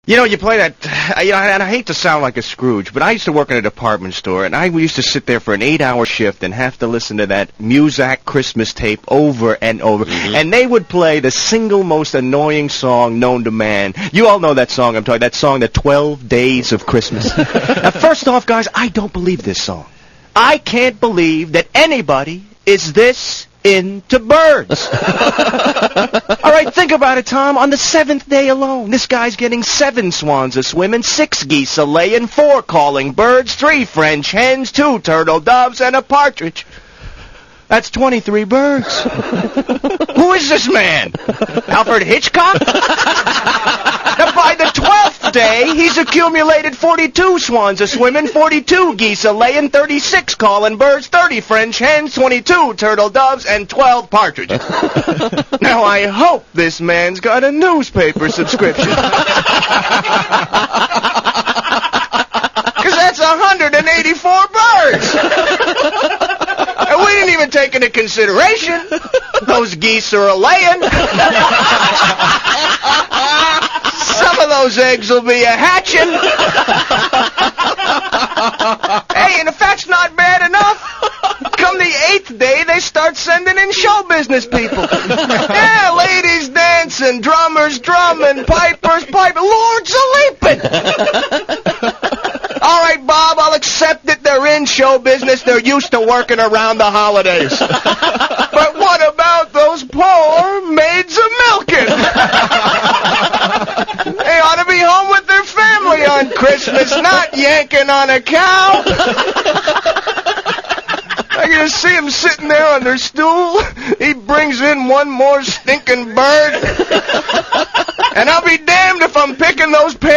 You know, you play that, and I hate to sound like a Scrooge, but I used to work in a department store, and we used to sit there for an 8-hour shift and have to listen to that Muzak Christmas tape over and over. Mm-hmm. And they would play the single most annoying song known to man. You all know that song I'm talking, that song, The 12 Days of Christmas. Now, first off, guys, I don't believe this song. I can't believe that anybody is this into birds. All right, think about it, Tom. On the 7th day alone, this guy's getting 7 swans a-swimming, 6 geese a-laying, 4 calling birds, 3 French hens, 2 turtle doves, and a partridge. That's 23 birds. Who is this man? Alfred Hitchcock? Now, by the 12th day, he's accumulated 42 swans a-swimming, 42 geese a-laying, 36 calling birds, 30 French hens, 22 turtle doves, and 12 partridges. Now, I hope this man's got a newspaper subscription. Because that's 184 birds. And we didn't even take into consideration those geese are a-laying. Some of those eggs will be a-hatching. Hey, and if that's not bad enough, come the 8th day, they start sending in show business people. Yeah, ladies dancing, drummers drumming, pipers piping, lords a-leaping. All right, Bob, I'll accept that they're in show business. They're used to working around the holidays. But what about those poor maids a-milking? They ought to be home with their family on Christmas, not yanking on a cow. I can see them sitting there on their stool. He brings in one more stinking bird. And I'll be damned if I'm picking those pears